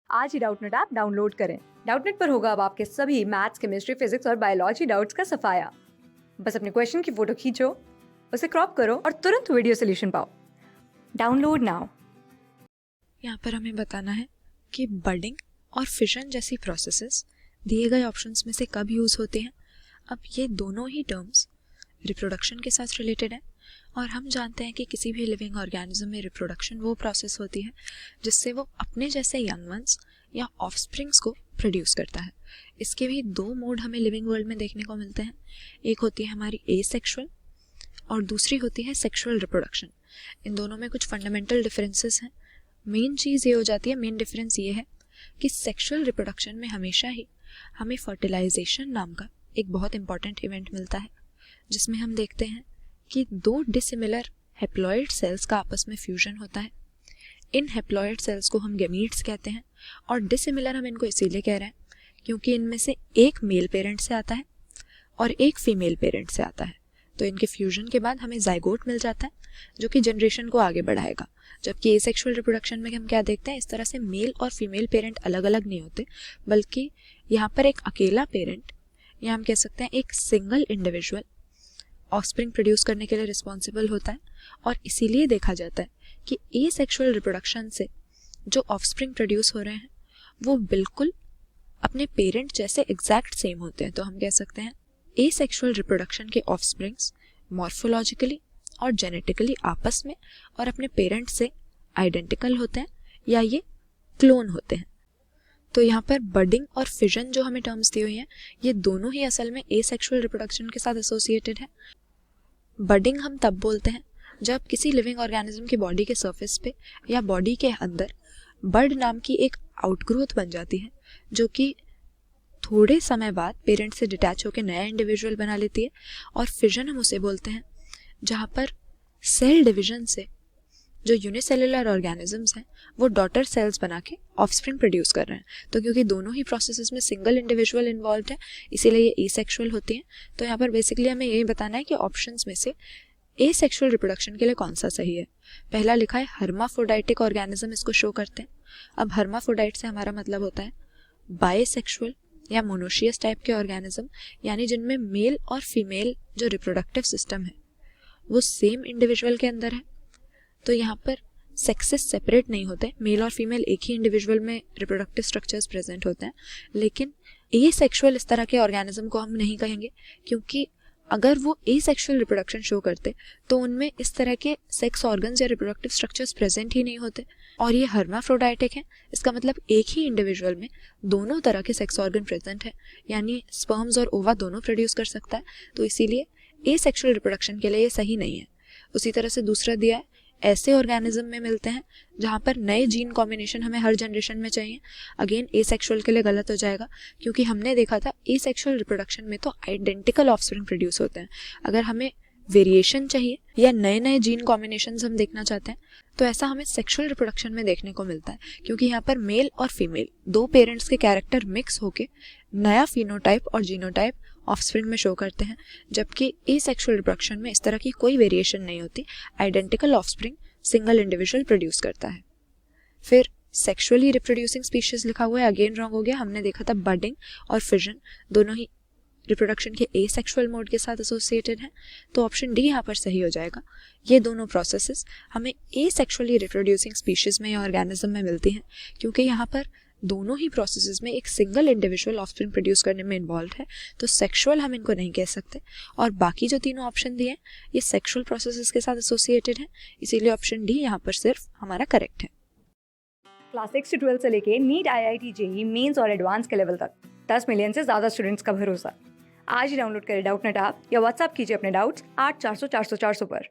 आज ही Doubtnut app download करें। Doubtnut पर होगा अब आपके सभी मैथ्स, केमिस्ट्री, फिजिक्स और बायोलॉजी डाउट्स का सफाया। बस अपने क्वेश्चन की फोटो खींचो, उसे क्रॉप करो और तुरंत वीडियो सोल्यूशन पाओ। Download now. यहाँ पर हमें बताना है कि बडिंग और फिशन जैसी प्रोसेसेस दिए गए ऑप्शंस में से कब यूज़ होते हैं। अब ये दोनों ही टर्म्स रिप्रोडक्शन के साथ रिलेटेड है और हम जानते हैं कि किसी भी लिविंग ऑर्गेनिज्म में रिप्रोडक्शन वो प्रोसेस होती है जिससे वो अपने जैसे यंग वंस या ऑफस्प्रिंग्स को प्रोड्यूस करता है। इसके भी दो मोड हमें लिविंग वर्ल्ड में देखने को मिलते हैं। एक होती है हमारी एसेक्सुअल और दूसरी होती है सेक्सुअल रिप्रोडक्शन। इन दोनों में कुछ फंडामेंटल डिफरेंसेस हैं। मेन चीज़ ये हो जाती है, मेन डिफरेंस ये है कि सेक्सुअल रिप्रोडक्शन में हमेशा ही हमें फर्टिलाइजेशन नाम का एक बहुत इंपॉर्टेंट इवेंट मिलता है जिसमें हम देखते हैं कि दो डिसिमिलर हेप्लॉइड सेल्स का आपस में फ्यूजन होता है। इन हेप्लॉइड सेल्स को हम गैमीट्स कहते हैं और डिसिमिलर हम इनको इसीलिए कह रहे हैं क्योंकि इनमें से एक मेल पेरेंट से आता है और एक फीमेल पेरेंट से आता है। तो इनके फ्यूजन के बाद हमें जाइगोट मिल जाता है जो कि जनरेशन को आगे बढ़ाएगा। जबकि एसेक्सुअल रिप्रोडक्शन में हम क्या देखते हैं, इस तरह से मेल और फीमेल पेरेंट अलग अलग नहीं होते, बल्कि यहाँ पर एक अकेला पेरेंट या हम कह सकते हैं एक सिंगल इंडिविजुअल ऑफस्प्रिंग प्रोड्यूस करने के लिए रिस्पॉन्सिबल होता है। और इसीलिए देखा जाता है कि एसेक्सुअल रिप्रोडक्शन से जो ऑफस्प्रिंग प्रोड्यूस हो रहे हैं वो बिल्कुल अपने पेरेंट जैसे एग्जैक्ट सेम होते हैं। तो हम कह सकते हैं एसेक्सुअल रिप्रोडक्शन के ऑफस्प्रिंग्स मॉर्फोलॉजिकली और जेनेटिकली आपस में और अपने पेरेंट से आइडेंटिकल होते हैं या ये क्लोन होते हैं। तो यहाँ पर बडिंग और फिजन जो हमें टर्म्स दी हुई हैं ये दोनों ही असल में एसेक्सुअल रिप्रोडक्शन के साथ एसोसिएटेड है। बडिंग हम तब बोलते हैं जब किसी लिविंग ऑर्गेनिज्म की बॉडी के सरफेस पे या बॉडी के अंदर बड नाम की एक आउटग्रोथ बन जाती है जो कि थोड़े समय बाद पेरेंट से डिटैच होकर नया इंडिविजुअल बना लेती है। और फिजन हम उसे बोलते हैं जहाँ पर सेल डिवीजन से जो यूनिसेलुलर ऑर्गेनिजम्स हैं वो डॉटर सेल्स बना के ऑफस्प्रिंग प्रोड्यूस कर रहे हैं। तो क्योंकि दोनों ही प्रोसेसेस में सिंगल इंडिविजुअल इन्वॉल्व है इसीलिए ये एसेक्सुअल होती हैं। तो यहाँ पर बेसिकली हमें यही बताना है कि ऑप्शंस में से एसेक्सुअल रिप्रोडक्शन के लिए कौन सा सही है। पहला लिखा है हर्माफ्रोडाइटिक ऑर्गेनिज्म, इसको शो करते हैं। अब हर्माफ्रोडाइट से हमारा मतलब होता है बायसेक्सुअल या मोनोशियस टाइप के ऑर्गेनिज्म, यानी जिनमें मेल और फीमेल जो रिप्रोडक्टिव सिस्टम है वो सेम इंडिविजुअल के अंदर है। तो यहाँ पर सेक्सेस सेपरेट नहीं होते, मेल और फीमेल एक ही इंडिविजुअल में रिप्रोडक्टिव स्ट्रक्चर्स प्रेजेंट होते हैं। लेकिन एसेक्सुअल इस तरह के ऑर्गेनिज्म को हम नहीं कहेंगे क्योंकि अगर वो एसेक्सुअल रिप्रोडक्शन शो करते तो उनमें इस तरह के सेक्स ऑर्गन्स या रिप्रोडक्टिव स्ट्रक्चर्स प्रेजेंट ही नहीं होते। और ये हर्माफ्रोडाइटिक है, इसका मतलब एक ही इंडिविजुअल में दोनों तरह के सेक्स ऑर्गन प्रेजेंट है, यानी स्पर्म्स और ओवा दोनों प्रोड्यूस कर सकता है। तो इसीलिए एसेक्सुअल रिप्रोडक्शन के लिए ये सही नहीं है। उसी तरह से दूसरा दिया है ऐसे ऑर्गेनिज्म में मिलते हैं जहाँ पर नए जीन कॉम्बिनेशन हमें हर जनरेशन में चाहिए। अगेन एसेक्सुअल के लिए गलत हो जाएगा क्योंकि हमने देखा था एसेक्सुअल रिप्रोडक्शन में तो आइडेंटिकल ऑफस्प्रिंग प्रोड्यूस होते हैं। अगर हमें वेरिएशन चाहिए या नए नए जीन कॉम्बिनेशंस हम देखना चाहते हैं तो ऐसा हमें सेक्सुअल रिप्रोडक्शन में देखने को मिलता है क्योंकि यहाँ पर मेल और फीमेल दो पेरेंट्स के कैरेक्टर मिक्स होके नया फिनोटाइप और जीनोटाइप ऑफस्प्रिंग में शो करते हैं। जबकि एसेक्सुअल रिप्रोडक्शन में इस तरह की कोई वेरिएशन नहीं होती, identical offspring single individual produce करता है। फिर सेक्सुअली रिप्रोड्यूसिंग स्पीशीज लिखा हुआ है, अगेन रॉन्ग हो गया। हमने देखा था बडिंग और फिजन दोनों ही रिप्रोडक्शन के एसेक्सुअल मोड के साथ एसोसिएटेड हैं। तो ऑप्शन डी यहाँ पर सही हो जाएगा। ये दोनों प्रोसेसेस हमें एसेक्सुअली रिप्रोड्यूसिंग स्पीशीज में या ऑर्गेनिज्म में मिलती हैं क्योंकि यहाँ पर दोनों ही प्रोसेसेस में एक सिंगल इंडिविजुअल ऑफस्प्रिंग प्रोड्यूस करने में इन्वॉल्व है। तो सेक्सुअल हम इनको नहीं कह सकते। और बाकी जो तीनों ऑप्शन दिए हैं ये सेक्सुअल प्रोसेसेस के साथ एसोसिएटेड हैं, इसीलिए ऑप्शन डी यहाँ पर सिर्फ हमारा करेक्ट है। क्लास 6 से 12 से लेके नीट, IIT, जेईई मेंस और एडवांस के लेवल तक 10 मिलियन से ज्यादा स्टूडेंट्स का भरोसा। आज ही डाउनलोड करें डाउटनेट ऐप या व्हाट्सएप कीजिए अपने डाउट्स 8400 400 400 पर।